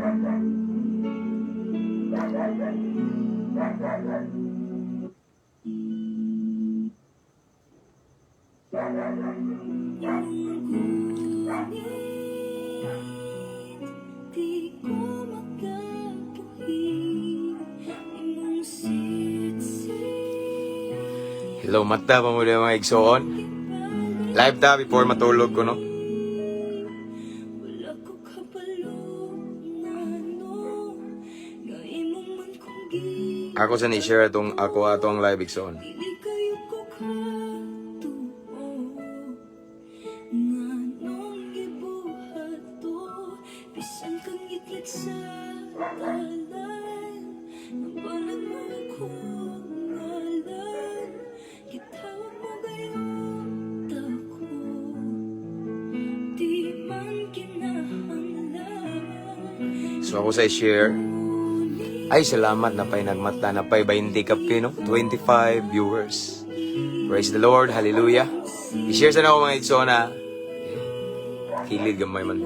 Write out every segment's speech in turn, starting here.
Hello, mata pa mo na mga igsoon. Live ta before matulog ko, no? Ako sa ni-share atong live igsoon. So ako sa i-share. Ay, salamat na pa'y nagmata, na pa'y 20 kapino, 25 viewers. Praise the Lord, hallelujah. I-share sa na ako mga itso na kilid gamay man.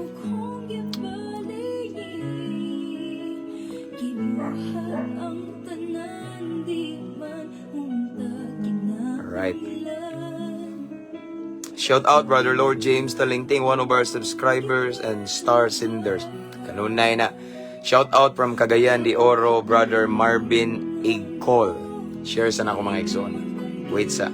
Alright. Shout out Brother Lord James Talingting, one of our subscribers and star senders. Kanunay na. Shout out from Cagayan de Oro, Brother Marvin Igcol. Share sa na ako mga igsoon. Wait sa.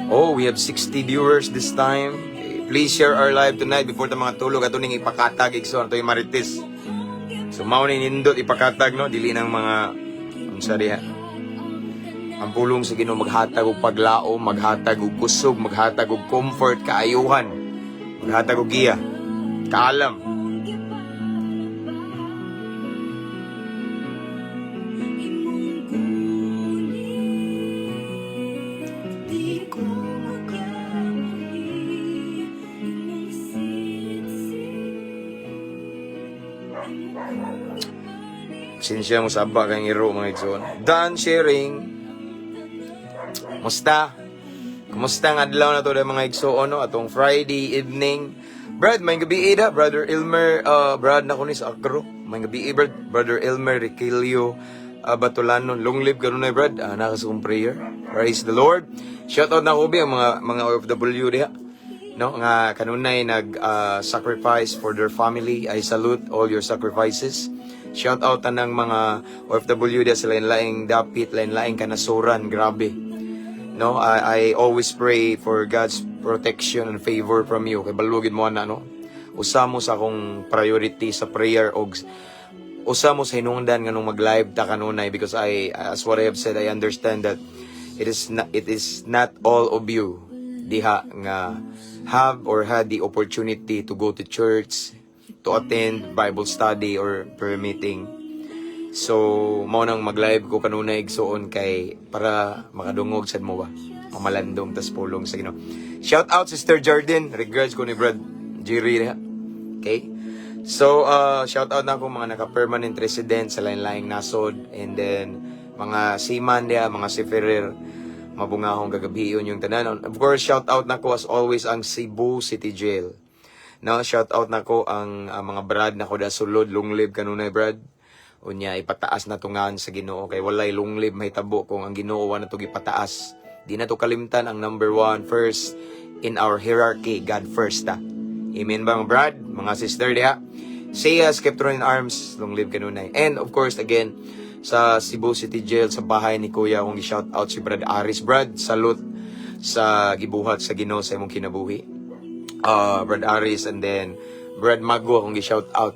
Oh, we have 60 viewers this time. Please share our live tonight before ta mga tulog. Ato ning ipakatag igsoon. Ato yung marites. So, mao ni nindot ipakatag, no? Dili ng mga, diha. Ang pulong sa Ginoo maghatag og paglaom, maghatag og kusog, maghatag og comfort, kaayuhan. Maghatag og giya. Kaalam. Sinsya mo sabak kayong iro mga igsoon. Done sharing. Musta? Kumusta ang adlaw na to na mga igsoon, no? Atong Friday evening. Brad, may gabi ida. Brother Elmer, Brad na ko ni sa Agro. May gabi Brad. Brother Elmer Riquelio Batolano. Long live ka nun Brad. Nakasukong prayer. Praise the Lord. Shout out na ko ang mga OFW diha. No, nga kanunay nag-sacrifice for their family. I salute all your sacrifices. Shout out tanang mga OFW dia sa lain-laing dapit, lain-laing kanasuran, grabe. No, I always pray for God's protection and favor from you. Kay balugid mo na, no. Usa mo sa akong priority sa prayer og usa mo sa hinungdan nganong mag-live ta kanunay because as what I have said, I understand that it is not all of you diha nga have or had the opportunity to go to church, to attend Bible study or prayer meeting. So, mao nang mag-live ko kanunay igsoon kay para makadungog sad mo ba? Mamalandong tas pulong sa Ginoo. Shout out Sister Jordan, regards ko ni Brad Jerry. Okay? So, shout out na ako mga naka-permanent resident sa lain-laing nasod, and then mga seaman dia, mga seafarer, mabungahong gagabiyon yung tanan. Of course, shout out na ko as always ang Cebu City Jail. No, shout out na ko ang mga brad na ko da sulod, long live kanunay Brad. Unya ipataas na tungan sa Ginoo kay walay long live mahitabo kung ang Ginoo wa na to gipataas. Di na to kalimtan ang number 1 first in our hierarchy, God first ta. Amen ba mga brad, mga sister diha? Say us, kept in arms, long live kanunay. And of course again sa Cebu City Jail sa bahay ni Kuya kung gi-shout out si Brad Aris. Brad, salute sa gibuhat sa Ginoo sa imong kinabuhi. Brad Aris, and then Brad Mago akong gi-shout out.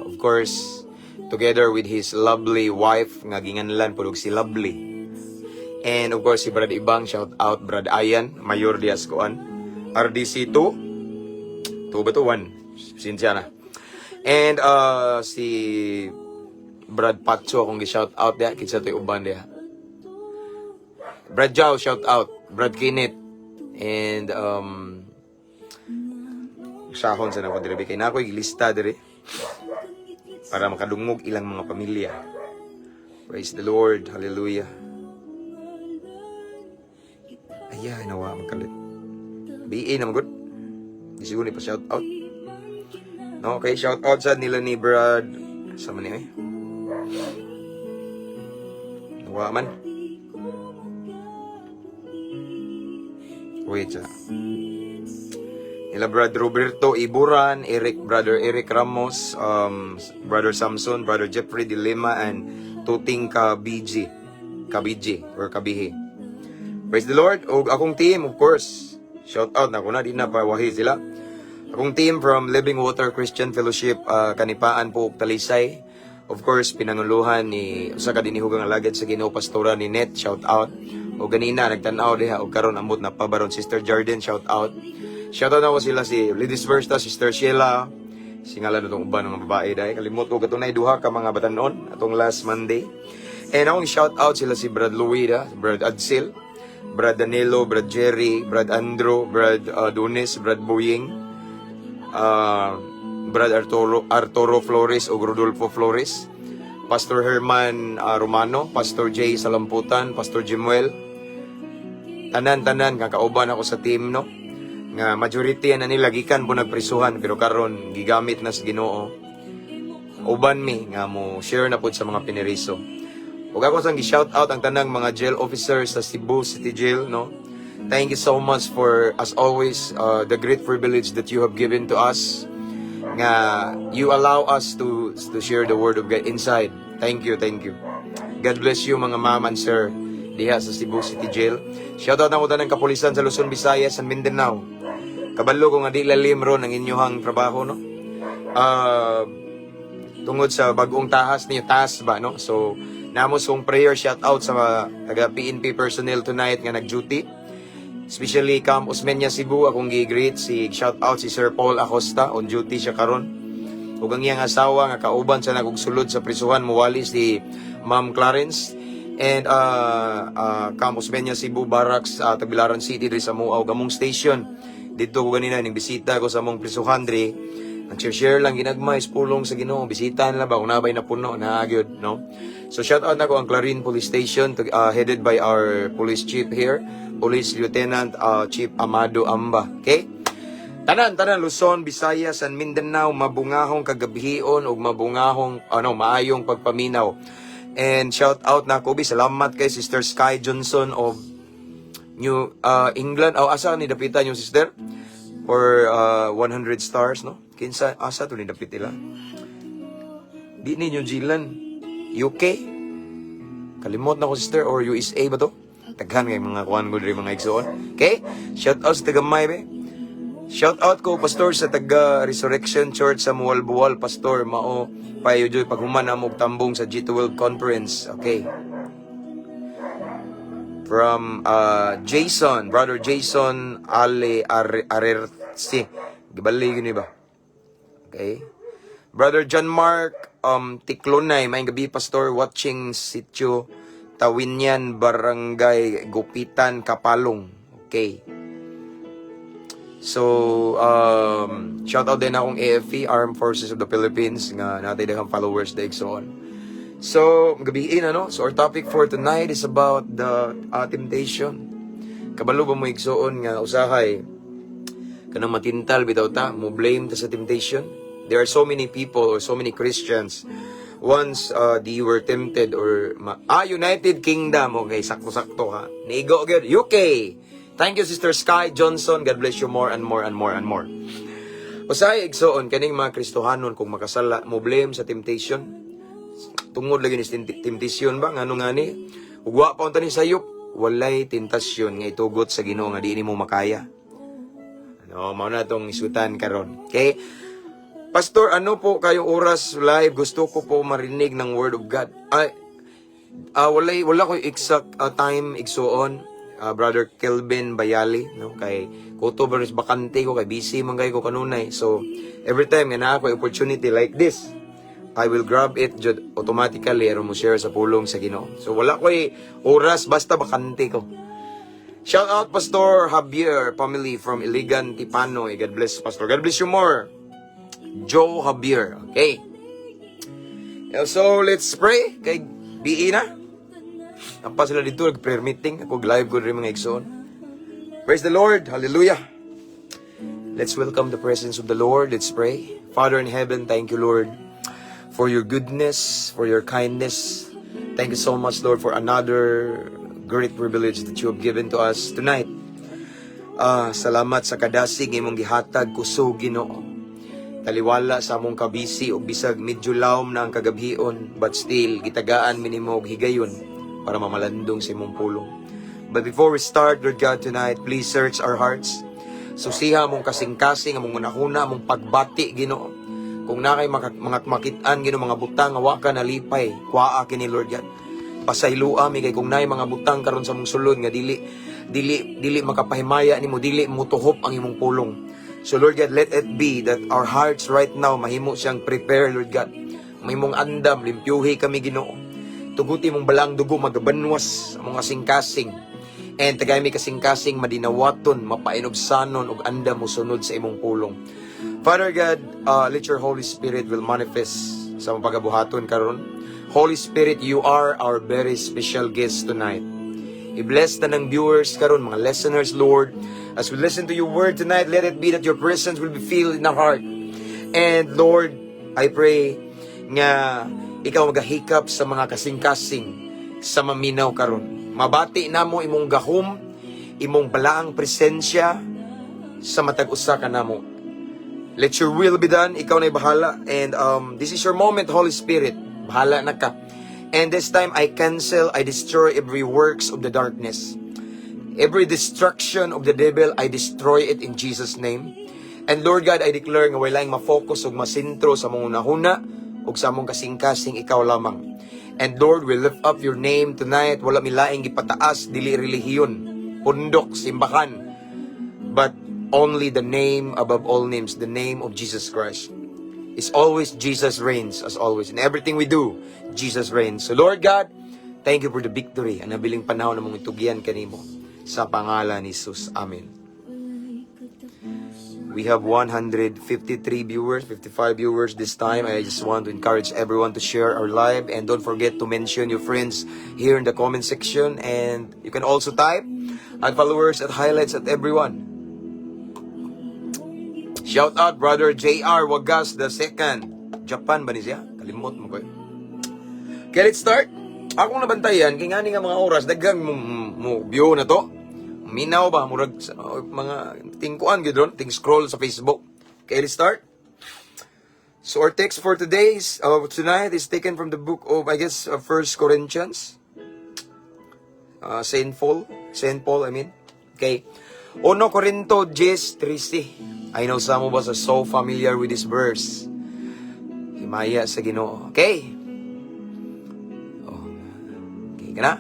Of course, together with his lovely wife nga ginganlan pud si Lovely. And of course si Brad Ibang, shout out Brad Ayan, Mayor Diaz Kuan. RDC 2 ba to 1? Sinsya na. And si Brad Pacho akong gi-shout out diha, kinsa toy uban diha. Brad Jao, shout out. Brad Kinit. And sahon sa nako dire kay nako ilista dire para makadungog ilang mga pamilya. Praise the Lord. Hallelujah. Ayan, nawa magkalit. BA na magod. Di siguro pa shout out. No, okay, shout out sa nila ni Brad. Sama niya eh. Nawa man. Wait siya. Nila Brad Roberto Iburan, Brother Eric Ramos, Brother Samson, Brother Jeffrey De Lima, and Tuting Kabiji or Kabihi. Praise the Lord. O akong team, of course, shout out na ko na, di na pawahi sila. Akong team from Living Water Christian Fellowship, Kanipaan po, Talisay. Of course, pinanguluhan ni usa ka dinihugang alagad sa Ginoo Pastora ni Net, shout out. O ganina, nagtanaw diha, o karon ambot na pabaron, Sister Jordan, shout out. Shoutout ako sila si Ladies Versta, Sister Sheila, singalan itong uban ng babae dahil kalimot ko katunay duha ka mga batanon atong last Monday. And akong shoutout sila si Brad Luida, Brad Adsil, Brad Danilo, Brad Jerry, Brad Andrew, Brad Dunes, Brad Boying, Brad Arturo Flores o Rodolfo Flores, Pastor Herman Romano, Pastor Jay Salamputan, Pastor Jimuel, tanan-tanan kakauban ako sa team, no? Nga majority na nila gikan po nagprisuhan pero karon gigamit na sa Ginoo. Uban mi nga mo share na pud sa mga piniriso. Ug ako sang gi-shout out ang tanang mga jail officers sa Cebu City Jail, no. Thank you so much for, as always, the great privilege that you have given to us. Nga you allow us to share the word of God inside. Thank you, thank you. God bless you mga ma'am and sir diha sa Cebu City Jail. Shout out na ko tanang kapulisan sa Luzon, Visayas and Mindanao. Kabalo ko nga di lalim ron ang inyong trabaho, no? Tungod sa bagong tahas niyo, tahas ba, no? So, namos kong prayer shout out sa taga PNP personnel tonight nga nag-duty. Especially Camp Osmeña, Cebu, akong gi-greet shout out si Sir Paul Acosta, on duty siya karon. Ug ang iyang asawa nga kauban sa nagugsulod sa prisuhan muwali si Ma'am Clarence. And Camp Osmeña, Cebu Barracks, Tagbilaran City diri sa Muaw Gamong Station. Dito ko ganina ning bisita ko sa mong prisuhan diri. Nag-share lang ginagmay pulong sa Ginoo. Bisitahan lang ba kung nabay na puno na gyud, no? So shout out nako ang Clarin Police Station headed by our police chief here, Police Lieutenant Chief Amado Amba. Okay? Tanan Luzon, Visayas and Mindanao mabungahong kagabihion ug mabungahong maayong pagpaminaw. And shout out nako salamat kay Sister Sky Johnson of New England. Asa ni dapitan yung sister? Or 100 stars, no? Kinsa asa to ni dapit ila? Di ni New Zealand, UK. Kalimot na ko sister or USA ba to? Taghan kay mga kuan ko diri mga igsoon. Okay? Shout out sa taga Maybe. Shout out ko pastor sa taga Resurrection Church sa Mualbual, pastor mao payo joy paghuman na mo tambong sa G12 conference. Okay. From Jason, Brother Jason Arersi. Gibali yun ba? Okay. Brother John Mark Tiklonay, may gabi pastor watching sitio Tawinyan, Barangay Gupitan, Kapalong. Okay. So, shout out din akong AFP, Armed Forces of the Philippines, nga natay daghang followers daig so on. So, gabiin no? So, our topic for tonight is about the temptation. Kabalo ba mo igsoon nga usahay kanang matintal bitaw ta, mo blame ta sa temptation? There are so many people or so many Christians once they were tempted or United Kingdom, okay, sakto-sakto ha. Nigo gyud UK. Thank you Sister Sky Johnson. God bless you more and more and more and more. Usahay igsoon kaning mga Kristohanon kung makasala mo blame sa temptation. Tungod lagi ni temptation ba ngano ngani ugwa pa unta ni sayop walay tentasyon nga itugot sa Ginoo nga di nimo makaya. Mao na tong isutan karon. Okay? Pastor, ano po kayong oras live? Gusto ko po marinig ng Word of God. Wala ko exact time igsuon. Brother Kelvin Bayali, no? Kay Koto Baris bakante ko, kay busy man kay ko kanunay. So, every time nga na ako opportunity like this, I will grab it jud automatically aron mo share sa pulong sa Ginoo. So, wala ko'y oras, basta bakante ko. Shout out Pastor Javier family from Iligan, Tipanoy. God bless Pastor. God bless you more. Joe Javier. Okay. So, let's pray. Kay BE na. Ang pa sila dito, nag-prayer meeting. Ako live ko rin mga igsoon. Praise the Lord. Hallelujah. Let's welcome the presence of the Lord. Let's pray. Father in heaven, thank you, Lord, for your goodness, for your kindness. Thank you so much, Lord, for another great privilege that you have given to us tonight. Salamat sa kadasig imong gihatag kusog, Ginoo. Taliwala sa among kabisi o bisag medyo lawom na ang kagabhion, but still gitagaan minimo og higayon para mamalandong sa imong pulong. But before we start, Lord God, tonight, please search our hearts. Susiha among kasing-kasing, among unahuna, among pagbati, Ginoo. Kung na kay mga makitaan, Ginoo, mga butang, awa ka nalipay, kuwaa kini, Lord God. Pasaylua mi kay kung naay mga butang karon sa mong sulod nga dili makapahimaya nimo, dili mutuhop ang imong pulong. So Lord God, let it be that our hearts right now mahimo siyang prepare, Lord God. Mahimong andam, limpyuhi kami, Ginoo. Tuguti mong balang dugo magabanwas ang mga kasing-kasing. And tagay mi kasing-kasing madinawaton, mapainobsanon ug andam mo sunod sa imong pulong. Father God, let your Holy Spirit will manifest sa mga pagabuhaton karon. Holy Spirit, you are our very special guest tonight. I-bless na ng viewers karon, mga listeners, Lord. As we listen to your word tonight, let it be that your presence will be filled in our heart. And Lord, I pray nga ikaw magahikap sa mga kasing-kasing sa maminaw karon. Mabati namo imong gahom, imong balaang presensya sa matag-usa ka namo. Let your will be done. Ikaw na'y bahala. And this is your moment, Holy Spirit. Bahala na ka. And this time, I cancel, I destroy every works of the darkness. Every destruction of the devil, I destroy it in Jesus' name. And Lord God, I declare nga wala ma-focus o masintro sa mga unahuna o sa mong kasing-kasing ikaw lamang. And Lord, we lift up your name tonight. Wala milaing ipataas, dili relihiyon, pundok, simbahan. But only the name above all names, the name of Jesus Christ. Is always Jesus reigns, as always. In everything we do, Jesus reigns. So Lord God, thank you for the victory. Ang nabiling panahon na mong itugyan kanimo. Sa pangalan ni Jesus. Amen. We have 153 viewers, 55 viewers this time. I just want to encourage everyone to share our live. And don't forget to mention your friends here in the comment section. And you can also type add followers at highlights at everyone. Shout out Brother JR Wagas II. Japan ba ni siya? Kalimot mo ko. Okay, let's start. Akong nabantayan, kaya nga mga oras, dagang mo view na to. Minaw ba? Murag mga tingkuan, gidron, ting scroll sa Facebook. Okay, let's start. So our text for tonight is taken from the book of, I guess, 1 Corinthians. Saint Paul, I mean. Okay. 1 Corinto 10:13. I know some of us are so familiar with this verse. Himaya sa Ginoo. Okay. Okay ka na?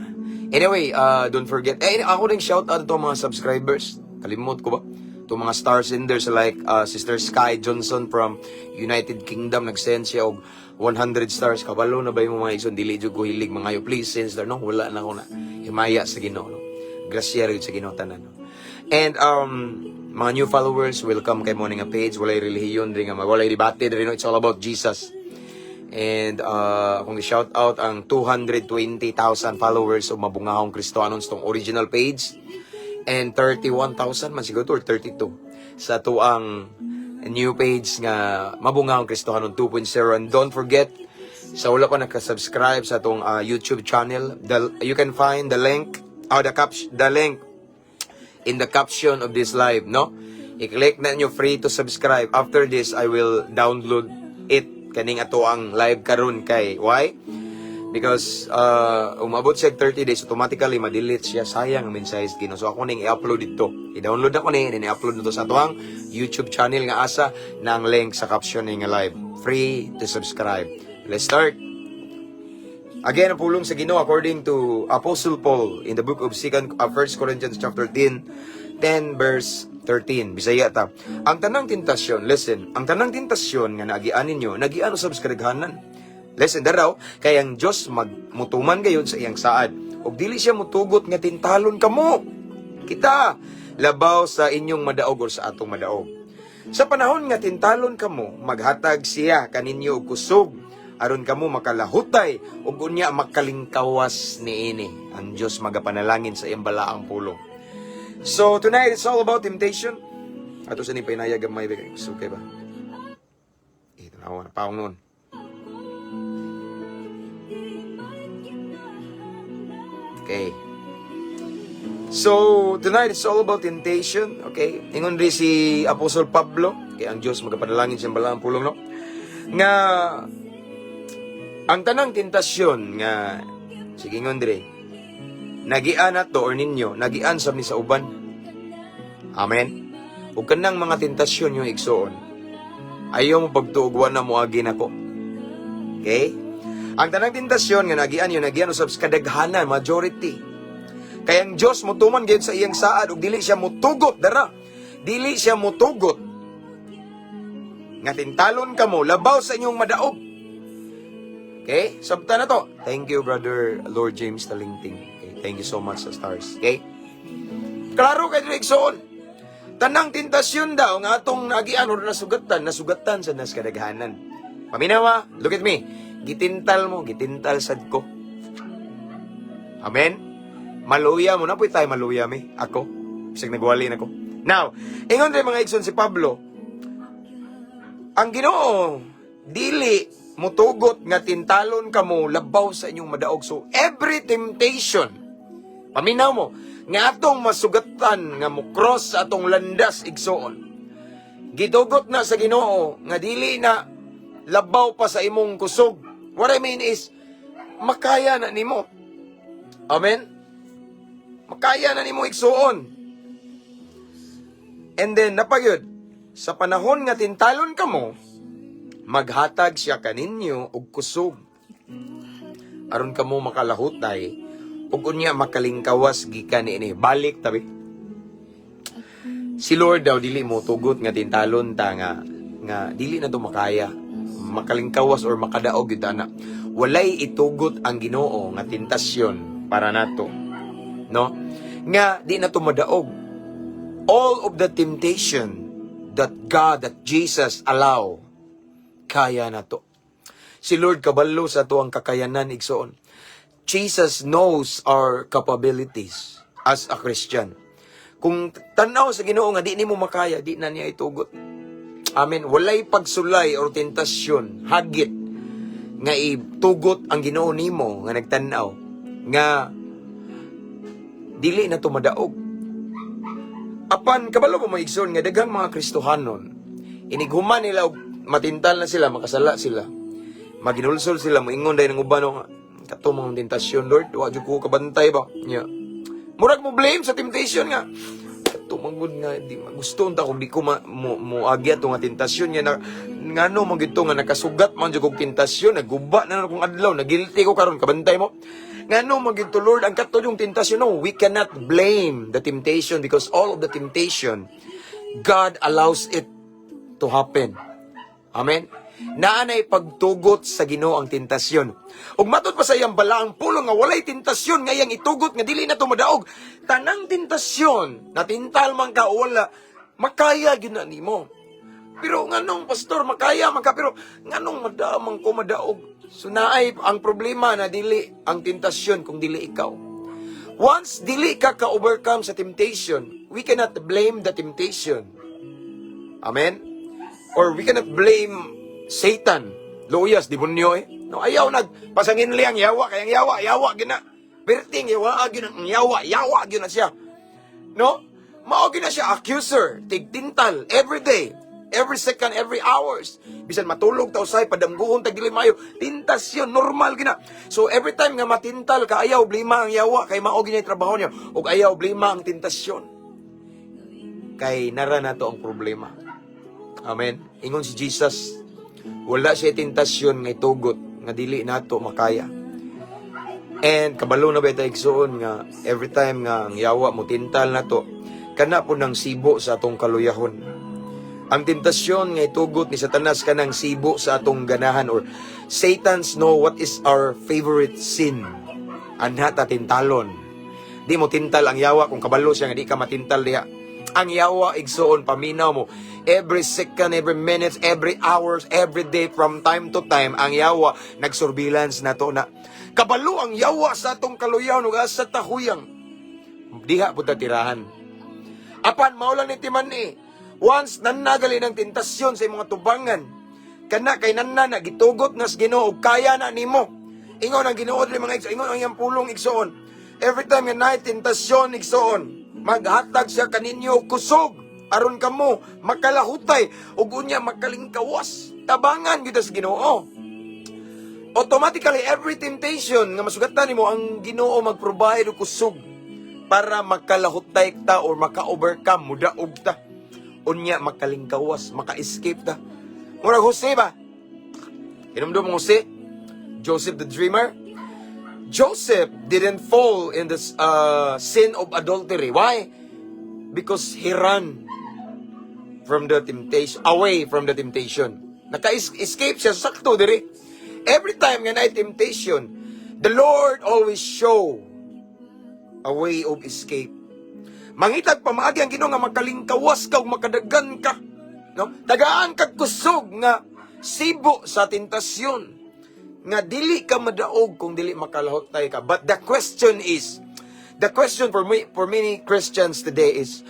Anyway, don't forget. Ako rin shout out to mga subscribers. Kalimot ko ba? To mga star senders like Sister Sky Johnson from United Kingdom. Nag-send siya og 100 stars. Kabalo na ba yung mga igsoon? Dili jud ko hilig mga yo. Please send star, no? Wala na ako na. Himaya sa Ginoo. No? Grasya rin sa Ginoo tanan. No? And mga new followers, welcome kay mo nga page. Walay relihiyon rin nga, walay debate rin. It's all about Jesus. And kung i-shout out ang 220,000 followers o Mabungahong Kristohanon tong original page. And 31,000 man siguro or 32 sa tuang new page nga Mabungahong Kristohanon 2.0. And don't forget, sa wala pa nakasubscribe sa tong YouTube channel, you can find the link, the link in the caption of this live, no? I-click na nyo, free to subscribe. After this, I will download it. Kaning ato ang live karon kay. Why? Because umabot siya 30 days, automatically ma-delete siya. Sayang ang mensahe Ginoo. So ako ning i-upload dito. I-download ako ni, and i-upload nito sa ato ang YouTube channel nga asa ng link sa caption ng live. Free to subscribe. Let's start. Again, ang pulong sa Ginoo according to Apostle Paul in the book of 1 Corinthians chapter 10 verse 13. Bisaya ta. Ang tanang tentasyon, listen, ang tanang tentasyon nga nagian ninyo, nagian usab sa kadaghanan. Listen, daraw, kay ang Dios magmutuman gayon sa iyang saad. Ug dili siya mutugot nga tintalon kamo. Kita labaw sa inyong madaog or sa atong madaog. Sa panahon nga tintalon kamo, maghatag siya kaninyo og kusog aron kamo makalahutay ug unya makalingkawas niini. Ang Dios magapanalangin sa iyang balaang pulong. So tonight it's all about temptation. Ato sa ni pinayag gamay ba kay okay ba? Ito na paong noon. Okay. So tonight it's all about temptation, okay? Ingon ri si Apostol Pablo, kay ang Dios magapanalangin sa iyang balaang pulong, no? Nga ang tanang tentasyon nga sige ngon dire nagian nato or ninyo nagian sab ni sa uban. Amen. Ug kanang mga tentasyon yung igsuon ayaw mo pagtuugwan na moagi nako. Okay? Ang tanang tentasyon nga nagian usab sa kadaghanan, majority. Kaya ang Diyos mutuman gyud sa iyang saad ug dili siya mutugot dara. Dili siya mutugot nga tintalon kamo labaw sa inyong madaog. Okay? Sabta na to. Thank you, Brother Lord James Talingting. Okay? Thank you so much sa stars. Okay? Klaro kay direksyon. Tanang tentasyon daw nga atong nagian or nasugatan sa nas kadaghanan. Paminawa, look at me. Gitintal sad ko. Amen? Maluya mo na po tayo maluya mi. Ako. Bisag nagwali na ko. Now, ingon rin mga igsoon si Pablo, ang Ginoo dili mutugot nga tintalon kamo labaw sa inyong madaog. So every temptation, paminaw mo, nga atong masugatan nga mo cross sa atong landas igsoon. Gitugot na sa Ginoo nga dili na labaw pa sa imong kusog. What I mean is makaya na nimo. Amen. Makaya na nimo igsuon. And then napagyud sa panahon nga tintalon kamo, maghatag siya kaninyo og kusog aron kamo makalahutay ug unya makalingkawas gikan niini. Balik tabi. Si Lord daw dili mo tugot nga tintalon ta nga dili na to makaya makalingkawas or makadaog gyud ana. Walay itugot ang Ginoo nga tentasyon para nato. No? Nga di na to madaog. All of the temptation that Jesus allow, kaya na to. Si Lord kabalo sa to ang kakayanan igsoon. Jesus knows our capabilities as a Christian. Kung tanaw sa Ginoo nga di nimo makaya, di na niya itugot. Amen. Walay pagsulay or tentasyon, hagit nga itugot ang Ginoo nimo nga nagtanaw nga dili na to madaog. Apan kabalo pa mo igsoon nga daghang mga Kristohanon, inighuman nila og matintal na sila, makasala sila, maginulsol sila, moingon dahil ng ubano nga, kato mga tentasyon, Lord, wag ko kabantay ba? Yeah. Murag mo blame sa temptation nga. Kato mangud nga, di gusto unta kung di ko moagya to nga tentasyon niya na ngano man gito nga nakasugat man jud kog tentasyon, naguba na kong adlaw, nagilty ko karon kabantay mo. Ngano man gito Lord, ang kato yung tentasyon. No, we cannot blame the temptation because all of the temptation, God allows it to happen. Amen? Naanay pagtugot sa Ginoo ang tentasyon. Ug matud pa sa iyang balaang pulong nga walay tentasyon nga iyang itugot nga dili na to madaog. Tanang tentasyon na tintal man ka wala makaya gyud na nimo. Pero nganong pastor makaya man ka pero nganong madamang ko madaog. So naay ang problema na dili ang tentasyon kung dili ikaw. Once dili ka overcome sa temptation, we cannot blame the temptation. Amen? Or we cannot blame Satan. Luyas, demonyo eh. No, ayaw nagpasangin liyang yawa, kayang yawa gina. Berting yawa gina siya. No? Mao gina siya accuser, tigtintal every day, every second, every hours. Bisan matulog ta usay padamguhon tag dili mayo, tintasyon normal gina. So every time nga matintal ka ayaw blima ang yawa kay mao gina trabaho niya ug ayaw blima ang tentasyon. Kay nara nato ang problema. Amen. Ingon si Jesus, wala siya tentasyon nga itugot nga dili nato makaya. And kabalo na ba ita igsuon nga every time nga ang yawa mo tintal na to, kana po ng sibo sa atong kaluyahon. Ang tentasyon nga itugot ni Satanas kanang sibo sa atong ganahan, or Satan's know what is our favorite sin. Anha ta tintalon. Di mo tintal ang yawa kung kabalo siya nga di ka matintal diha. Ang yawa igsuon paminaw mo every second, every minute, every hours, every day, from time to time. Ang yawa nagsurveillance na to na kabalo ang yawa sa atong kaluyahon ug sa tahuyang diha pud ta tirahan. Apan mao lang ni timan once nanagali ng tentasyon sa mga tubangan, kana kay nanna gitugot nas Ginoo ug kaya na nimo. Ingon ang Ginoo dili mga igsoon, ingon ang iyang pulong igsoon. Every time nga naay tentasyon igsoon, maghatag siya kaninyo kusog aron kamo makalahutay ug unya makalingkawas. Tabangan gyud sa Ginoo. Automatically every temptation nga masugatan nimo ang Ginoo mag-provide og kusog para makalahutay ta or maka-overcome, mudaog ta. Unya makalingkawas, maka-escape ta. Murag Jose ba? Hinumdum mo Jose? Joseph the dreamer? Joseph didn't fall in the sin of adultery. Why? Because he ran from the temptation, away from the temptation. Naka-escape siya, sakto diri. Every time nga na temptation, the Lord always show a way of escape. Mangitag pamaagi ang Ginoo nga makalingkawas ka ug makadagan ka. No? Tagaan ka kusog nga sibo sa tentasyon. Nga dili ka madaog kung dili makalahutay ka. But the question for many Christians today is,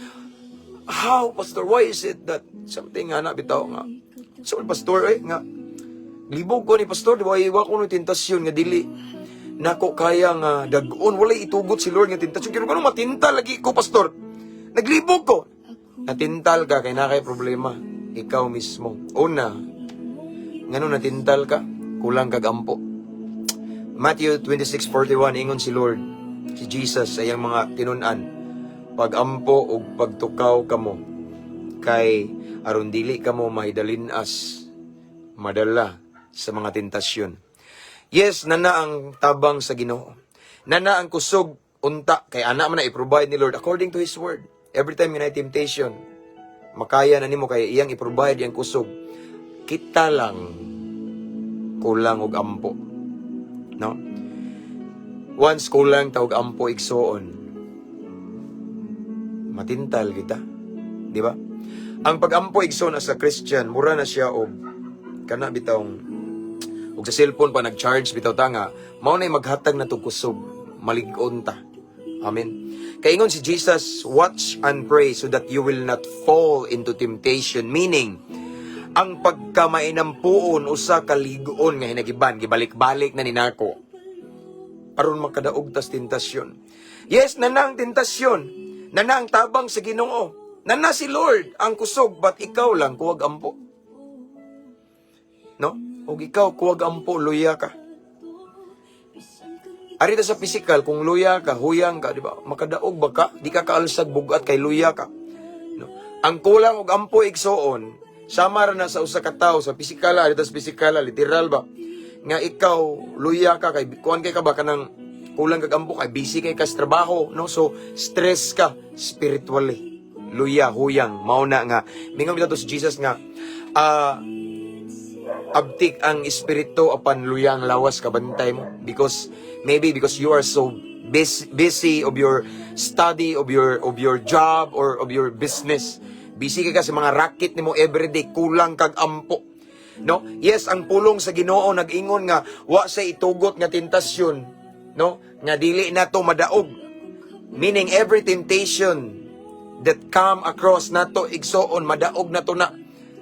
how, Pastor, why is it that something nga na bitaw nga? So, Pastor, nga, libog ko ni Pastor, di ba, iwa ko ng tentasyon nga dili nako kaya nga dagon, walay itugot si Lord nga tentasyon. Kaya kung matintal lagi ko, Pastor, naglibog ko. Natintal ka, kaya na kay problema. Ikaw mismo. Una, ngano natintal ka? Kulang kagampo. Matthew 26:41, ingon si Lord, si Jesus, ayang mga tinunan, pagampo o pagtukaw kamo, kay aron dili kamo mahidalinas, madala sa mga tentasyon. Yes, nana ang tabang sa Ginoo. Nana ang kusog unta kay ana man na i-provide ni Lord according to His word. Every time may temptation, makaya na nimo kay iyang i-provide yang kusog. Kita lang kulang og ampo. No? Once kulang ta og ampo igsuon, matintal kita. Di ba? Ang pag-ampo igsoon as a Christian, mura na siya og kana bitawng ug sa cellphone pa nag-charge bitaw ta nga mao nay maghatag na to kusog, malig-on ta. Amen. Kay ingon si Jesus, watch and pray so that you will not fall into temptation, meaning ang pagkamainampuon usa ka lig-on nga hinagiban gibalik-balik na ninako aron makadaog tas tentasyon. Yes, nanang tentasyon, nanang tabang sa Ginoo, nana si Lord ang kusog, but ikaw lang kuwag ampo. No? O ikaw, kuwag ampo, luya ka. Arita sa physical, kung luya ka, huyang ka, di ba? Makadaog ba ka? Di ka kaalsag bugat kay luya ka. No? Ang kulang og ampo igsoon, sama ra na sa usa ka tawo sa physical, arita sa physical, literal ba? Nga ikaw, luya ka, kay kuan kay ka ba kanang kulang kag ampo, kay busy kay ka sa trabaho, no? So, stress ka, spiritually. Luya, huyang, mauna nga. Mingaw bitaw to si Jesus nga, abtik ang espiritu apan luyang lawas kabantay mo because you are so busy of your study, of your job or of your business. Busy ka sa mga racket nimo everyday, kulang kag ampo. No? Yes, ang pulong sa Ginoo nag-ingon nga wa sa itugot nga tentasyon, no? Nga dili nato madaog. Meaning every temptation that come across nato igsoon madaog nato na,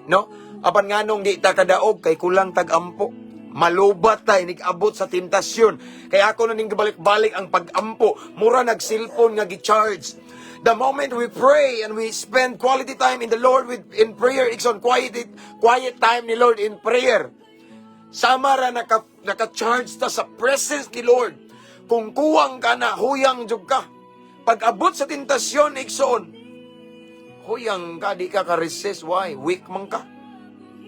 no? Apan nganong di ta kadaog kay kulang tag-ampo. Malubat ta inig-abot sa tentasyon. Kaya ako na ning balik-balik ang pag-ampo. Mura nag-cellphone nga gi-charge. The moment we pray and we spend quality time in the Lord in prayer, it's on quiet time ni Lord in prayer. Sama ra naka-charge ta sa presence ni Lord. Kung kuwang ka na, huyang jud ka. Pag-abot sa tentasyon, igsoon, huyang ka, di ka ka-resist. Why? Weak man ka.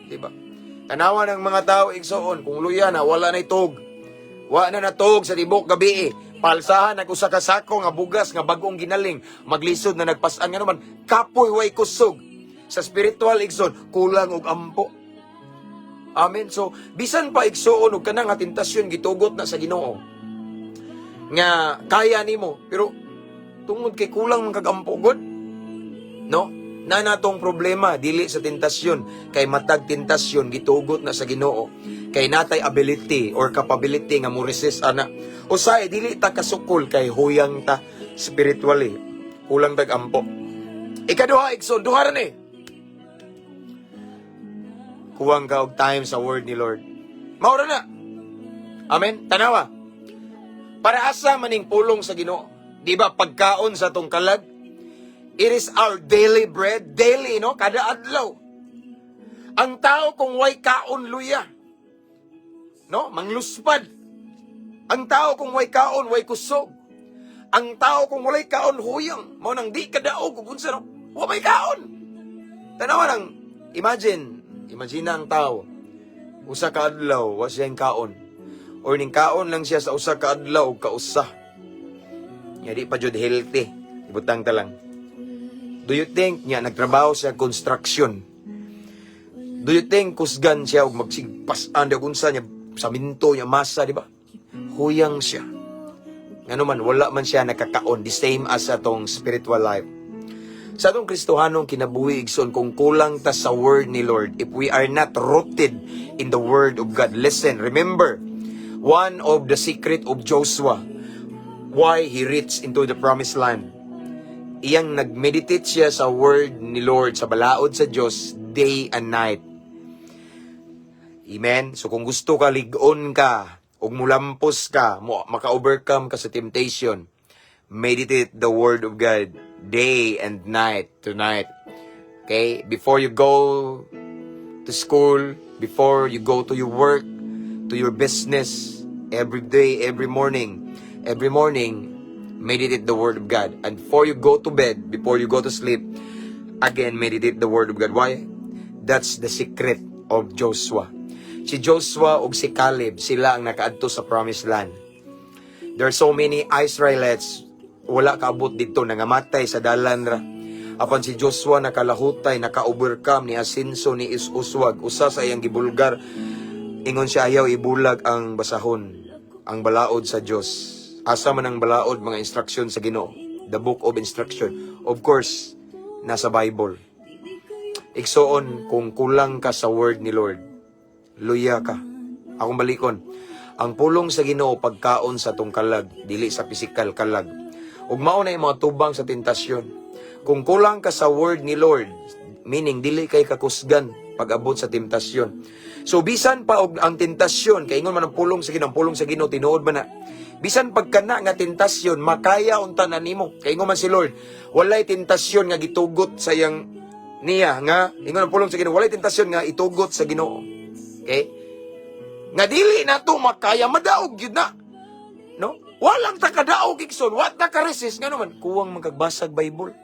Diba? Tanawa ng mga tao igsoon, kung luya na, wala na itog. Wa na natog sa tibok gabi. Palsahan nag usa ka sako nga bugas nga bagong ginaling, maglisod na nagpas-an nga naman, kapoy way kusog. Sa spiritual igsoon, kulang og ampo. Amen. So bisan pa igsoon og kanang nga tentasyon gitugot na sa Ginoo. Nga kaya nimo, pero tungod kay kulang man kag ampo god. No? Na natong problema dili sa tentasyon, kay matag tentasyon gitugot na sa Ginoo. Kay natay ability or capability nga mo resist ana. Usay dili ta kasukol kay huyang ta spiritually. Kulang tag ampo. Ikaduha igsoon, duha ra ni. Kuwang ka og time sa word ni Lord. Maura na. Amen. Tanawa. Para asa maning pulong sa Ginoo. Di ba pagkaon sa tong kalag? It is our daily bread. Daily, no? Kada adlaw. Ang tao kung way kaon luya. No? Mangluspad. Ang tao kung way kaon, way kusog. Ang tao kung walay kaon, huyang. Mao nang di kadaog kung unsa no? Wa may kaon. Tanawa nang, imagine ang tao. Usa ka adlaw, wa siyang kaon. Or ning kaon lang siya sa usa ka adlaw o kausa. Nga di pa jud healthy. Ibutang ta lang. Do you think niya nagtrabaho sa construction? Do you think kusgan siya og magsigpasan di unsa niya sa minto niya masa, di ba? Huyang siya. Ngano man wala man siya nakakaon, the same as atong spiritual life. Sa atong Kristohanong kinabuhi igsoon kung kulang ta sa word ni Lord, if we are not rooted in the word of God. Listen, remember, one of the secret of Joshua, why he reached into the promised land. Iyang nag-meditate siya sa word ni Lord, sa balaod sa Diyos, day and night. Amen? So kung gusto ka, ligon ka, o mulampos ka, maka-overcome ka sa temptation, meditate the word of God, day and night, tonight. Okay? Before you go to school, before you go to your work, to your business, every day, every morning, meditate the word of God. And before you go to bed, before you go to sleep, again, meditate the word of God. Why? That's the secret of Joshua. Si Joshua ug si Caleb, sila ang nakaadto sa promised land. There are so many Israelites, wala kaabot dito, nangamatay sa dalan ra. Apan si Joshua nakalahutay, naka-overcome ni Asinso ni Uswag, usa sa iyang gibulgar. Ingon siya ayaw ibulag ang basahon, ang balaod sa Dios. Asa man ang balaod, mga instruction sa Ginoo. The book of instruction. Of course, nasa Bible. Igsoon, kung kulang ka sa word ni Lord, luya ka. Akong balikon. Ang pulong sa Ginoo pagkaon sa tong kalag, dili sa physical kalag. Ug mao na yung mga tubang sa tentasyon. Kung kulang ka sa word ni Lord, meaning dili kay kakusgan pag-abot sa tentasyon. So bisan pa og ang tentasyon, kay ingon man ang pulong sa Ginoo tinuod man na. Bisan pagkana nga tentasyon, makaya unta na nimo. Kay ingon man si Lord, walay tentasyon nga gitugot sa iyang niya nga ingon ang pulong sa Ginoo, walay tentasyon nga itugot sa Ginoo. Okay? Nga dili na to makaya, madaog yun na. No? Walang takadaog igsoon, what ta ka resist nga naman kuwang magagbasag Bible.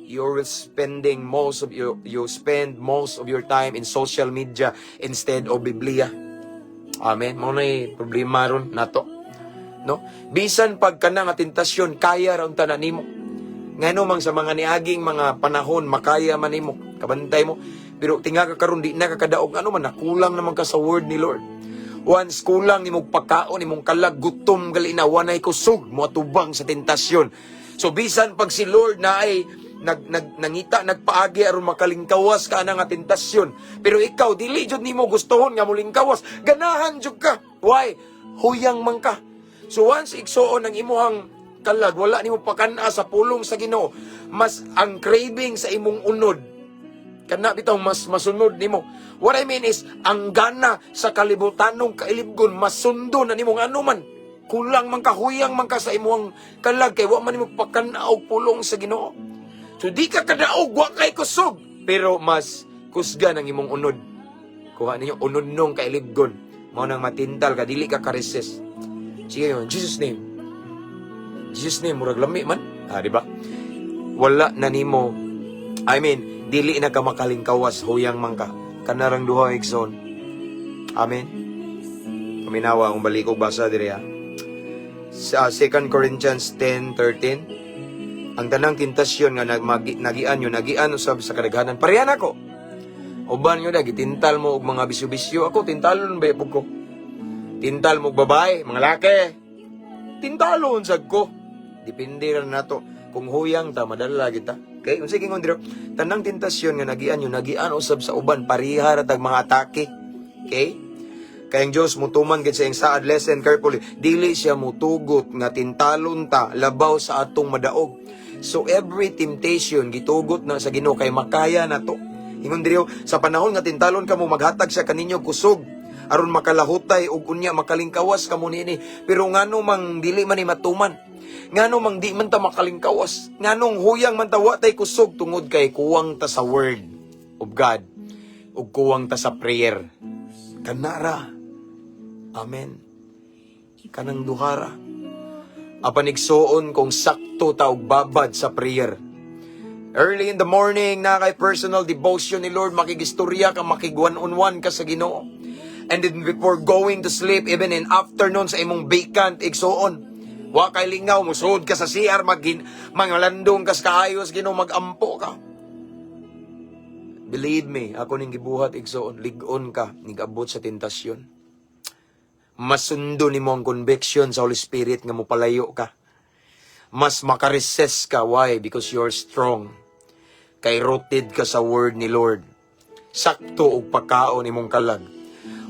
You're spending you spend most of your time in social media instead of Biblia. Amen. Mao nay problema ron nato. No? Bisan pagkana nga tentasyon, kaya ra unta na nimo. Ngano mang sa mga niaging mga panahon makaya man nimo, kabantay mo. Pero tinga ka karon di na kakadaog ano man nakulang naman ka sa word ni Lord. Once kulang nimong pagkaon, nimong kalag, gutom, gali na, wanay kusog, muatubang sa tentasyon. So bisan pag si Lord na ay nangita, nagpaagi aron makalingkawas ka na nga tentasyon. Pero ikaw, dili jud nimo gustohon nga mulingkawas, ganahan jud ka. Why? Huyang man ka. So once igsuon ang imuhang kalag, wala nimo pakana sa pulong sa Ginoo, mas ang craving sa imong unod, kana bitaw mas masunod nimo. What I mean is, ang gana sa kalibutanong kailibgon, masundo na nimo nga anuman. Kulang man ka, huyang man ka sa imuhang kalag, kay wa man nimo pakanaog pulong sa Ginoo. So di ka kadaog, wa kay kusog, pero mas kusgan ang imong unod. Kuha ninyo unod nung kailibgon, mao nang matintal ka, dili ka ka-resist. Sige yun, Jesus name. Jesus name, murag lami man. Di ba? Wala na nimo, dili na ka makalingkawas, huyang man ka. Kanarang duha, Ikson. Amen. Paminawa ang balik ko basa diri ha. Sa 2 Corinthians 10:13, ang tanang tentasyon nga nagian usab sa kadaghanan. Parehan ako. Uban nyo gitintal mo og mga bisyo-bisyo. Ako tintalon ba ko? Tintal mo og babae, mga laki. Tintalon sad ko. Depende ra nato kung huyang ta madala kita. Okay, unsa gingon diro? Tanang tentasyon nga nagian usab sa uban pareha ra tag mga atake. Okay? Kayang Diyos mutuman gid sa iyang saad, listen carefully. Dili siya mutugot nga tintalon ta labaw sa atong madaog. So every temptation gitugot na sa Ginoo kay makaya na to. Ingon diriyo sa panahon nga tintalon kamo maghatag sa kaninyo kusog aron makalahutay ug unya makalingkawas kamo niini. Pero ngano mang dili man ni matuman. Ngano mang di man ta makalingkawas. Nganong huyang man ta wa tay kusog tungod kay kuwang ta sa word of God ug kuwang ta sa prayer. Kanara. Amen. Kanang duhara. Apanigsuon kung sakto ta og babad sa prayer. Early in the morning na kay personal devotion ni Lord, makigistorya ka, makig-one-on-one ka sa Ginoo. And then before going to sleep, even in afternoon sa imong vacant igsuon. Wa kay lingaw musud ka sa CR mangalandong ka sa kaayos Ginoo, magampo ka. Believe me, ako ning gibuhat igsuon, lig-on ka, nigabot sa tentasyon. Masundo nimo ang conviction sa Holy Spirit nga mopalayo ka. Mas makaresist ka. Why? Because you're strong. Kay rooted ka sa word ni Lord. Sakto og pagkaon imong kalag.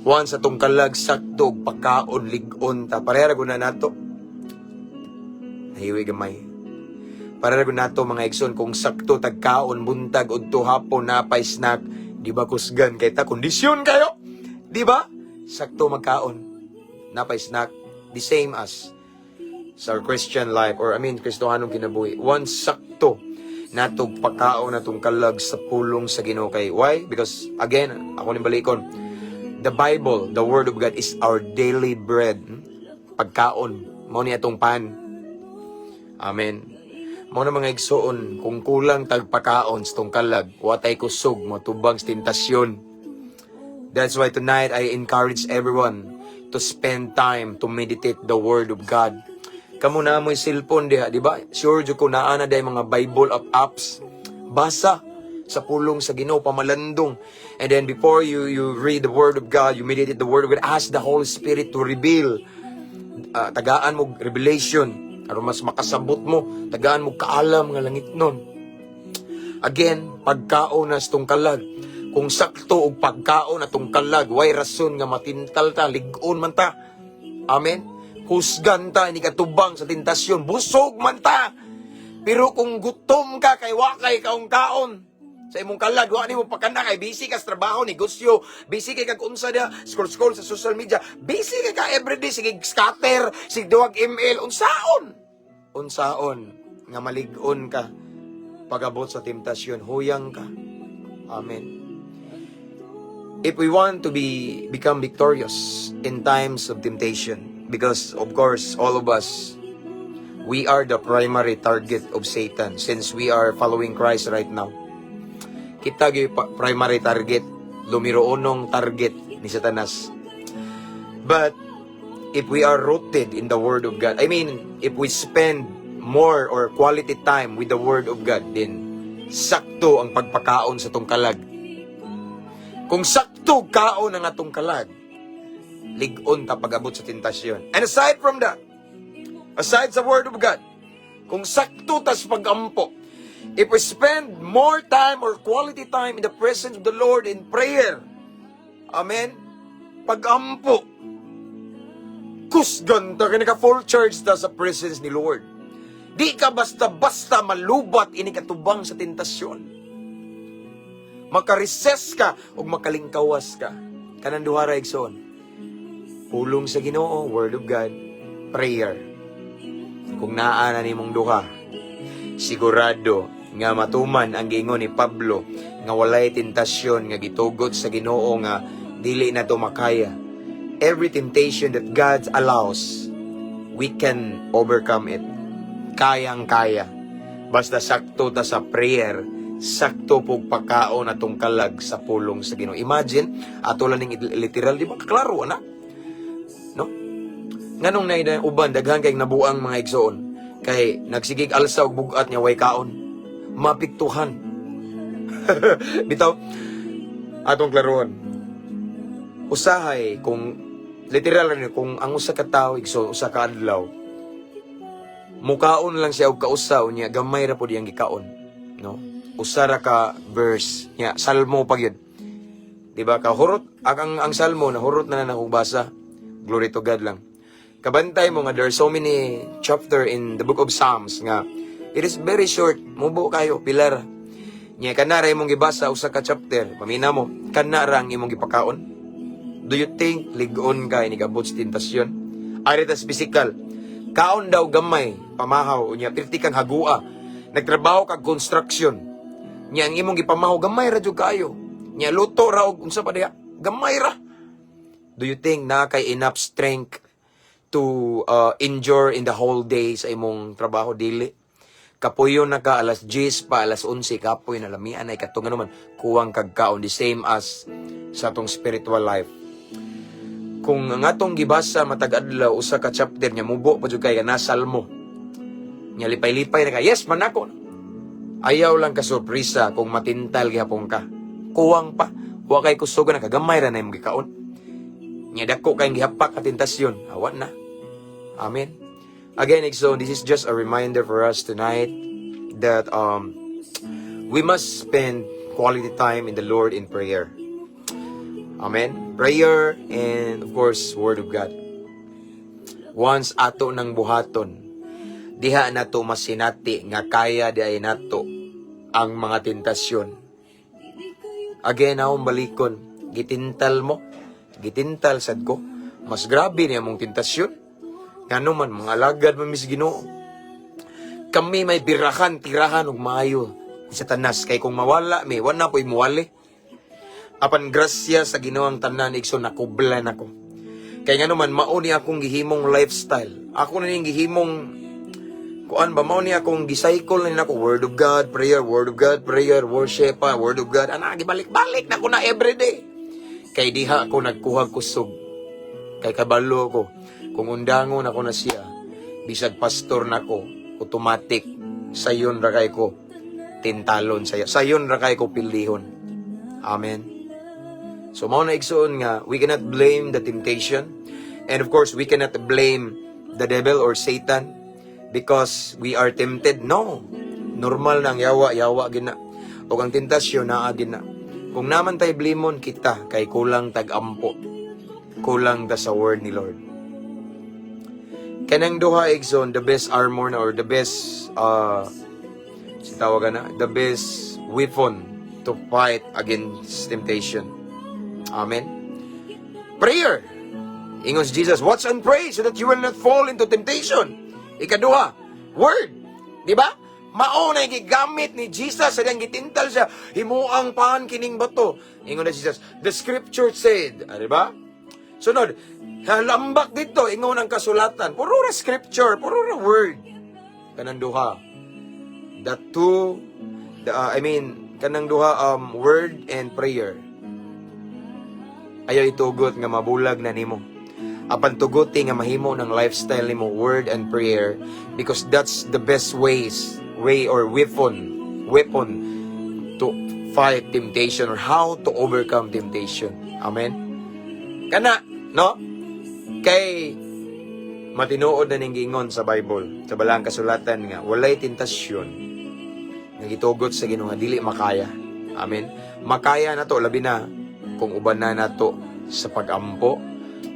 Once atong kalag sakto og pagkaon lig-on ta. Parehara gud na nato. Nahiwi gamay. Parehara gud nato mga igsoon kung sakto tagkaon buntag udto hapon napay snack, di ba kusgan kay ta kondisyon kayo? Di ba? Sakto magkaon. Napay snack, the same as sa Christian life, or Kristohanong kinabuhi. Once sakto, natog pagkaon natong kalag sa pulong sa Ginoo kay. Why? Because, again, ako ni balikon, the Bible, the Word of God is our daily bread. Pagkaon, mao ni atong pan. Amen. Mao na mga igsoon, kung kulang tagpakaon sa tong kalag, watay kusog, matubang sa tentasyon. That's why tonight, I encourage everyone to spend time to meditate the Word of God. Kamu na mo'y cellphone diha, di ba? Sure jud ko naa na day mga Bible apps. Basa sa pulong sa Ginoo, pamalandong. And then before you read the Word of God, you meditate the Word of God, ask the Holy Spirit to reveal. Tagaan mo revelation, aron mas makasabot mo. Tagaan mo kaalam nga langit nun. Again, pagkaon na sa tong kalag. Kung sakto og pagkaon atong kalag, way rason nga matintal ta, lig-on man ta. Amen. Husgan ta, ini katubang sa tentasyon, busog man ta. Pero kung gutom ka, kay wakay kaong kaon sa imong kalag, wa nimo pakana kay busy ka sa trabaho, negosyo, busy kay kag unsa dia, scroll sa social media, busy kay ka everyday, sige scatter, sige duwag email, unsaon nga malig-on ka pagabot sa temptasyon, huyang ka. Amen. If we want to become victorious in times of temptation, because of course all of us, we are the primary target of Satan since we are following Christ right now. Kita gyud primary target, lumiroonong target ni Satanas. But if we are rooted in the Word of God, if we spend more or quality time with the Word of God, then sakto ang pagpakaon sa tong kalag. Kung sakto kaon ang atong kalag, lig-on ta pag-abot sa tentasyon. And aside from that, aside sa Word of God, kung sakto tas pag-ampo, if we spend more time or quality time in the presence of the Lord in prayer, amen, pag-ampo, kusgan ta, kaya full charge ta sa presence ni Lord. Di ka basta-basta malubat ini katubang sa tentasyon. Makareses ka o makalingkawas ka. Kanang duha ra igsoon. Pulong sa Ginoo, Word of God, prayer. Kung naa na nimong duha, sigurado nga matuman ang giingon ni Pablo nga walay tentasyon nga gitugot sa Ginoo nga dili na to makaya. Every temptation that God allows, we can overcome it. Kayang-kaya. Basta sakto ta sa prayer, sakto pog pagkaon atong kalag sa pulong sa Ginoo. Imagine, ato lang ning literal, di ba? Klaro, anak? no? Nganong na uban daghan kay nabuang mga igsoon kay nagsigig alsa og bugat niya way kaon. Mapiktuhan. Bitaw atong klaruhon. Usahay kung literal rin kung ang usa ka tawo igsoon usa ka adlaw mukaon lang siya og kausaw niya gamay ra pud iyang gikaon, no? Usa ra ka verse niya salmo pa gyud. Di ba ka hurot ang salmo na hurot na akong basa. Glory to God lang. Kabantay mo nga there are so many chapter in the book of Psalms nga it is very short. Mubo kayo pilar. Nya kana ra imong gibasa usa ka chapter. Pamina mo kana ra ang imong gipakaon. Do you think ligon ka ni kabot sa tentasyon? Aritas physical. Kaon daw gamay pamahaw unya pirti kang hagua. Nagtrabaho kag construction. Nya ang imong gipamahaw gamay ra jud kaayo. Nya luto ra og unsa pa diha? Gamay ra. Do you think na kay enough strength to endure in the whole day sa imong trabaho dili? Kapuyo na ka alas 10 pa alas 11 kapoy na lamian ay katong naman kuwang kagkaon the same as sa atong spiritual life. Kung ang atong gibasa matag adlaw usa ka chapter nya mubo pa jud kay na salmo. Nya lipay-lipay na ka. Yes man ako. Ayaw lang ka sorpresa kung matintal gihapon ka. Kuwang pa wa kay kusog na kagamay ra na imong gikaon. Nya dako kay gihapak ka tentasyon. Awan na. Amen. Again, so this is just a reminder for us tonight that we must spend quality time in the Lord in prayer. Amen. Prayer and of course Word of God. Once ato nang buhaton, diha nato masinati nga kaya di ay nato ang mga tentasyon. Again, akong balikon, gitintal mo, gitintal sad ko, mas grabe niya mong tentasyon. Ngano man, mga alagad mamis Ginoo. Kami may birahan, tirahan, ug maayo sa tanas. Kay kung mawala, may wala po'y muwali. Apan grasya sa Ginoo ang tanan, ikso nakublan ako. Kay ngano man, mauni akong gihimong lifestyle. Ako na yung gihimong, kuan ba, mauni akong gicycle na ako, Word of God, prayer, Word of God, prayer, worship, Word of God. Ana, gibalik-balik na ko na everyday. Kay diha ako nagkuhag kusog. Kay kabalo ko. Kung undangon ako na siya, bisag pastor na ko, automatic, sayon ra kay ko, tintalon saya. Sayon ra kay ko pilihon. Amen. So, mao na igsoon nga, we cannot blame the temptation. And of course, we cannot blame the devil or Satan because we are tempted. No. Normal nang yawa gina. O ang tentasyon naa gina. Kung naman tayo blimon kita, kay kulang tag-ampo. Kulang ta sa word ni Lord. Kanang duha igsoon the best armor na or the best the best weapon to fight against temptation. Amen. Prayer. Ingon si Jesus, watch and pray so that you will not fall into temptation. Ikaduha, word. Di ba? Mao na gigamit ni Jesus sa diyang gitintal siya, himuang paan kining bato. Ingon na Jesus, the scripture said, di ba? Sunod, lambak dito, ingon ang kasulatan. Puro na scripture, puro na word. Kanang duha. Kanang duha, word and prayer. Ayaw itugot nga mabulag na nimo. Apan tuguti nga mahimo ng lifestyle nimo, word and prayer, because that's the best way or weapon to fight temptation or how to overcome temptation. Amen. Kana, no? Kay matinuod na ning giingon sa Bible, sa balang kasulatan nga walay tentasyon nga gitugot sa Ginoo nga dili makaya. Amen. Makaya na to labi na kung uban na nato sa pagampo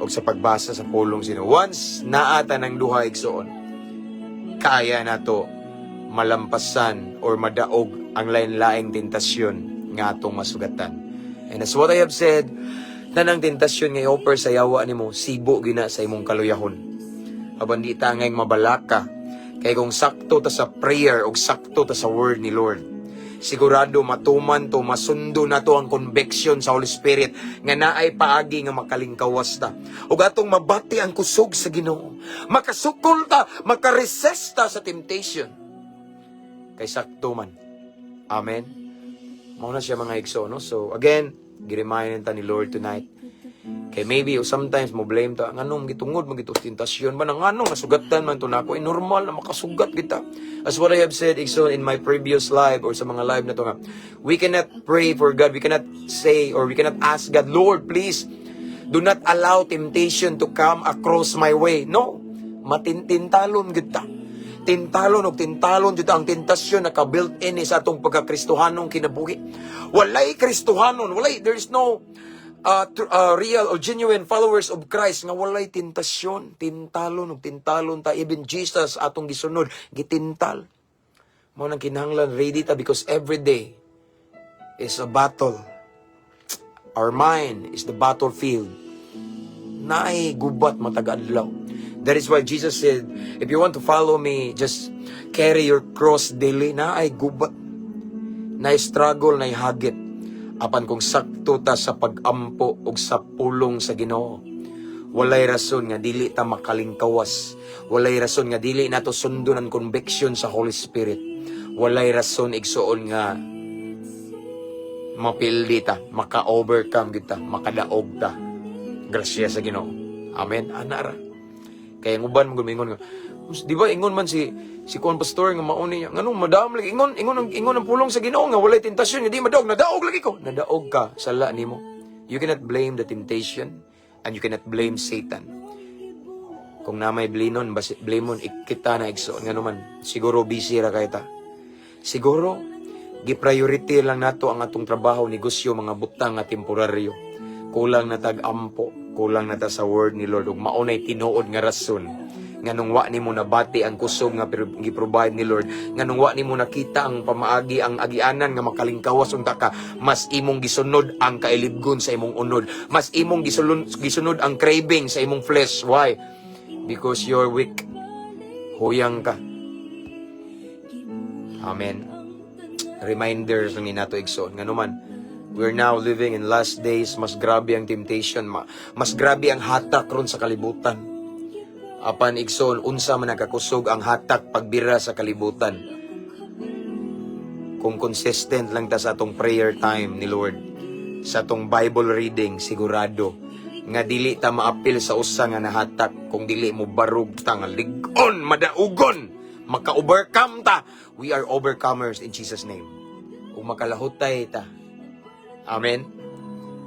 o sa pagbasa sa pulong sino. Once naata ng duha igsoon, kaya na to malampasan or madaog ang lain-laing tentasyon nga atong masugatan. And as what I have said, tanang tentasyon nga i-offer sa yawa nimo, sibo gina sa imong kaluyahon. Aban di ta ngay mabalaka, kay kung sakto ta sa prayer o sakto ta sa word ni Lord, sigurado matuman to, masundo na to ang conviction sa Holy Spirit nga naay paagi nga makalingkawas ta. O atong mabati ang kusog sa Ginoo. Makasukol ta, makaresist ta sa temptation. Kay sakto man. Amen. Mao na siya mga igso, no? So again, giremind ta ni Lord tonight Kay maybe o sometimes mo blame ta, nganong gitungod magito tentasyon ba nganong nasugatan man to nako normal na makasugat kita. As what I have said Igsoon in my previous live or sa mga live na to nga, we cannot pray for God, we cannot say or we cannot ask God, Lord please do not allow temptation to come across my way. No, matintalon gid ta. Tintalon og tintalon dito ang tentasyon na ka-built in sa atong pagka-Kristohanong kinabuhi. Walay Kristohanon, there is no real or genuine followers of Christ nga walay tentasyon, tintalon og tintalon ta. Even Jesus atong gisunod gitintal. Mao nang kinahanglan ready ta because every day is a battle. Our mind is the battlefield. Naay gubat matag adlaw. That is why Jesus said, if you want to follow me, just carry your cross daily. Naay gubat, naay struggle, naay hagit. Apan kung sakto ta sa pag-ampo og sa pulong sa Ginoo, walay rason nga dili ta makalingkawas. Walay rason nga dili nato sundon ang conviction sa Holy Spirit. Walay rason igsuon nga mapildi ta, maka-overcome kita, makadaog ta. Grasya sa Ginoo. Amen. Anara. Kaya nguban mo gumingon nga, di ba ingon man si Kuan Pastor nga mauni niya, nganong madam lagi ingon ang pulong sa Ginoo nga walay tentasyon, hindi madaog, nadaog lagi ko. Nadaog ka sala nimo. You cannot blame the temptation and you cannot blame Satan. Kung na may blinon, blamon kita na igsoon nga naman, siguro busy ra kay ta. Siguro gi-priority lang nato ang atong trabaho, negosyo, mga butang nga temporaryo. Kulang na tag-ampo, kulang na ta sa word ni Lord ug maunay tinuod nga rason nganong wa nimo nabati ang kusog nga gi-provide ni Lord, nganong wa nimo nakita ang pamaagi, ang agianan nga makalingkawas unta ka, mas imong gisunod ang kailibgon sa imong unod, mas imong gisunod ang craving sa imong flesh. Why? Because you're weak. Huyang ka. Amen. Reminders ng nato igsoon nga naman, we're now living in last days. Mas grabe ang temptation, mas grabe ang hatak ron sa kalibutan. Apan igsoon, unsa man nakakusog ang hatak pagbira sa kalibutan. Kung consistent lang ta sa atong prayer time ni Lord, sa atong Bible reading, sigurado nga dili ta maapil sa usa nga nahatak, kung dili mo barug ta nga lig-on, madaugon, maka-overcome ta. We are overcomers in Jesus' name. Kung makalahutay ta. Amen.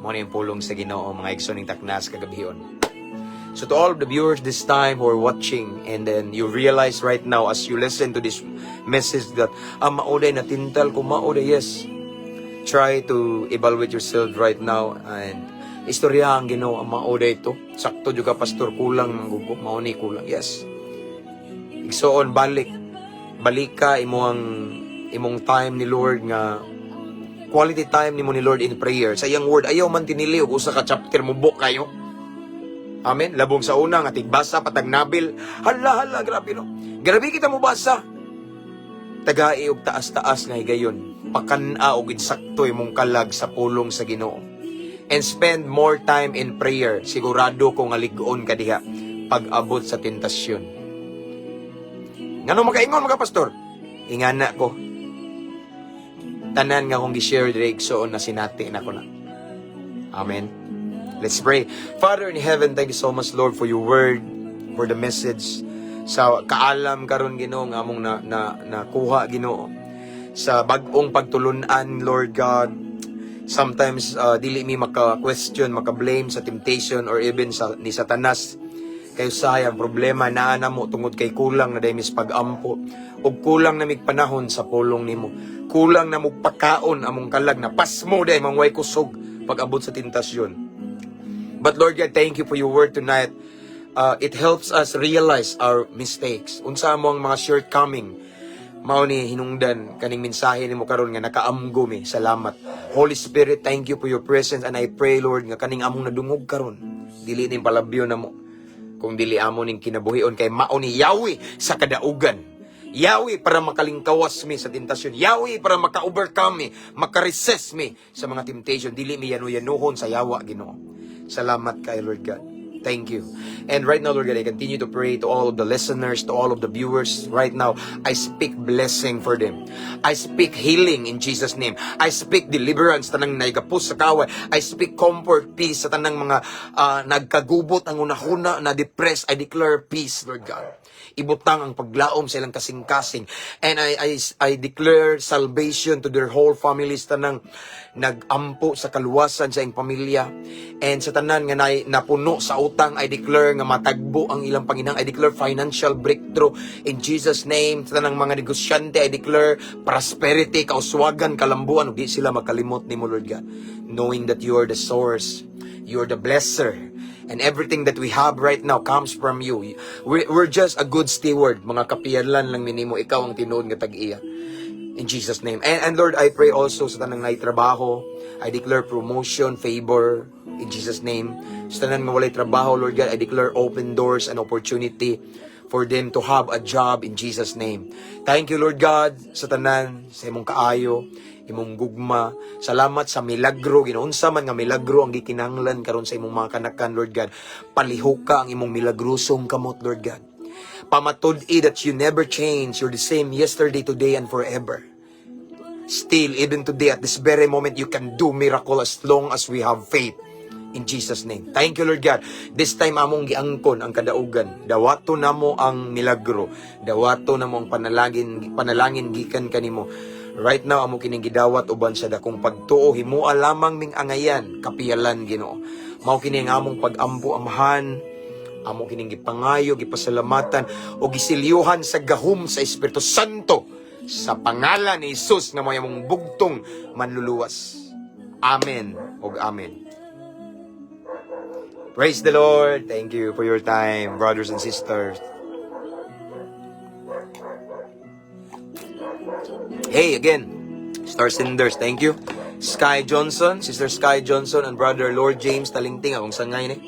Muna yung pulong sa Ginoo, mga igsoning taknas kagabihon. So to all of the viewers this time who are watching, and then you realize right now as you listen to this message that, mauday na tintal ko, mauday, yes. Try to evaluate yourself right now and istorya ang Ginoo, mauday to. Sakto juga pastor, kulang ng gugo, mauni kulang, yes. Igsoon, balik ka imong time ni Lord nga quality time ni mo ni Lord in prayer. Sa iyang word, ayaw man tinili og usa ka chapter mo book kayo. Amen. Labong sa una nga tigbasa patag nabil. Hala, grabe no. Grabe kita mo basa. Tagai og taas-taas nga higayon. Pakana og insakto imong kalag sa pulong sa Ginoo. And spend more time in prayer. Sigurado ko nga lig-on ka diha pag-abot sa tentasyon. Ngano makaingon mga pastor? Ingana ko. Tanan nga kong gi-share direct so na sinati na ko na. Amen. Let's pray. Father in heaven, thank you so much, Lord, for your word, for the message. Sa kaalam karon Ginoo nga among nakuha Ginoo. Sa bag-ong pagtulunan, Lord God. Sometimes dili mi maka-question, maka-blame sa temptation or even ni Satanas. Kayo sayang problema naa namo tungod kay kulang na daymis pag-ampo ug kulang na mig panahon sa pulong nimo. Kulang na mo pagkaon among kalag na pasmo day mangway kusog pag-abot sa tentasyon. But Lord God, thank you for your word tonight. It helps us realize our mistakes. Unsa mo ang mga shortcoming. Mao ni hinungdan kaning mensahe nimo karon nga nakaamgo mi. Salamat. Holy Spirit, thank you for your presence, and I pray, Lord, nga kaning among nadungog karon, dili ning palabyo namo, kung dili amo ning kinabuhion kay mao ni Yahweh sa kadaugan. Yahweh para makalingkawas mi sa tentasyon. Yahweh para maka-overcome mi, maka-resist mi sa mga temptation. Dili mi yanu-yanuhon sa yawa Ginoo. Salamat kay Lord God. Thank you. And right now, Lord God, I continue to pray to all of the listeners, to all of the viewers. Right now, I speak blessing for them. I speak healing in Jesus' name. I speak deliverance tanang naigapos sa kaway. I speak comfort, peace sa tanang mga nagkagubot ang unahuna na depressed. I declare peace, Lord God. Ibutang ang paglaom sa ilang kasing-kasing. And I declare salvation to their whole families, tanang nagampo sa kaluwasan sa iyong pamilya. And sa tanan nga napuno sa utang, I declare nga matagbo ang ilang Panginoon. I declare financial breakthrough in Jesus' name. Sa tanang mga negosyante, I declare prosperity, kauswagan, kalambuan. Di sila makalimot ni mo, Lord God. Knowing that you are the source, you are the blesser, and everything that we have right now comes from you. We're just a good steward. Mga kapiyalan lang minimo. Ikaw ang tinuod nga tag-iya. In Jesus' name. And Lord, I pray also sa tanang naitrabaho. I declare promotion, favor, in Jesus' name. Sa tanang nga walay trabaho, Lord God, I declare open doors and opportunity for them to have a job in Jesus' name. Thank you, Lord God, sa tanan, sa imong kaayo, imong gugma. Salamat sa milagro, ginaunsa man nga milagro ang gikinahanglan karon sa imong mga kanakan, Lord God. Palihuka ang imong milagrosong kamot, Lord God. Pamatud-i that you never change. You're the same yesterday, today, and forever. Still, even today, at this very moment, you can do miracle as long as we have faith. In Jesus' name. Thank you, Lord God. This time, among giangkon ang kadaugan. Dawato na mo ang milagro. Dawato na mo ang panalangin gikan kanimo. Right now, amo kining gidawat uban sa dakong pagtuo. Himua lamang ming angayan, kapiyalan, Ginoo. Mao kining among pag-ampo amahan. Amo kining gipangayo, gipasalamatan, o gisilyuhan sa gahum sa Espiritu Santo. Sa pangalan ni Jesus nga may among bugtong manluluwas. Amen og amen. Praise the Lord. Thank you for your time, brothers and sisters. Hey, again, Star Senders, thank you. Sky Johnson, Sister Sky Johnson, and Brother Lord James Talingting, akong sangay ni.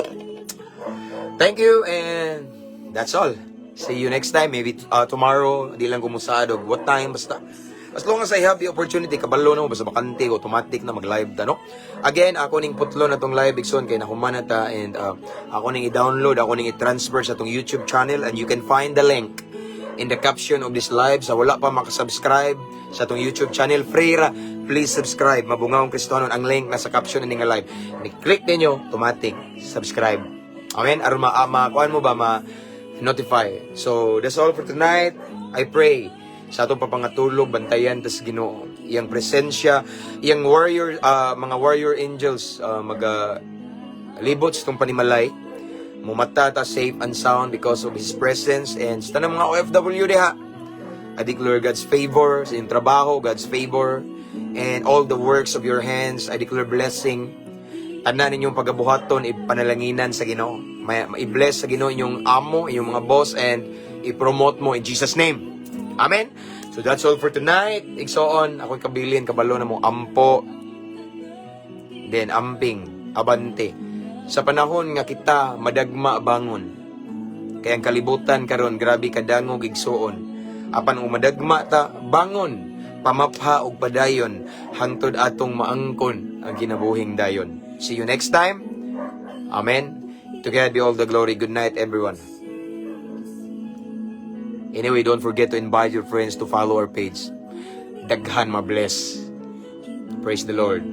Thank you, and that's all. See you next time. Maybe tomorrow, di lang kumusado. What time, basta. As long as I have the opportunity, kabalo na mo, basta bakante, automatic na mag-live ta, no? Again, ako ning putlo na tong live, Ikson, kay nahuman na ta, and ako ning i-download, ako ning i-transfer sa tong YouTube channel, and you can find the link in the caption of this live. Sa wala pa makasubscribe sa tong YouTube channel, Freira, please subscribe. Mabungaong Kristohanon, ang link nasa caption na nga live. Ni-click ninyo, automatic, subscribe. Amen? Aron kuhaan mo ba, ma-notify. So, that's all for tonight. I pray sa atong papangatulog, bantayan, tas Ginoo, iyang presensya, iyang warrior, mga warrior angels, libot sa itong panimalay, mumata ta safe and sound because of His presence, and sa tanang mga OFW diha, I declare God's favor sa iyong trabaho, God's favor, and all the works of your hands, I declare blessing. Tanan ninyong pagabuhaton, ipanalanginan sa Ginoo, i-bless sa Ginoo inyong amo, inyong mga boss, and i-promote mo in Jesus' name. Amen? So that's all for tonight. Igsoon, ako'y kabilin, kabalo na mo, ampo, then amping, abante. Sa panahon nga kita, madagma bangon. Kaya ang kalibutan karon grabe kadangog igsoon. Apan umadagma ta, bangon, pamapha og padayon, hangtod atong maangkon ang kinabuhing dayon. See you next time. Amen. To God be all the glory. Good night, everyone. Anyway, don't forget to invite your friends to follow our page. Daghan ma-bless. Praise the Lord.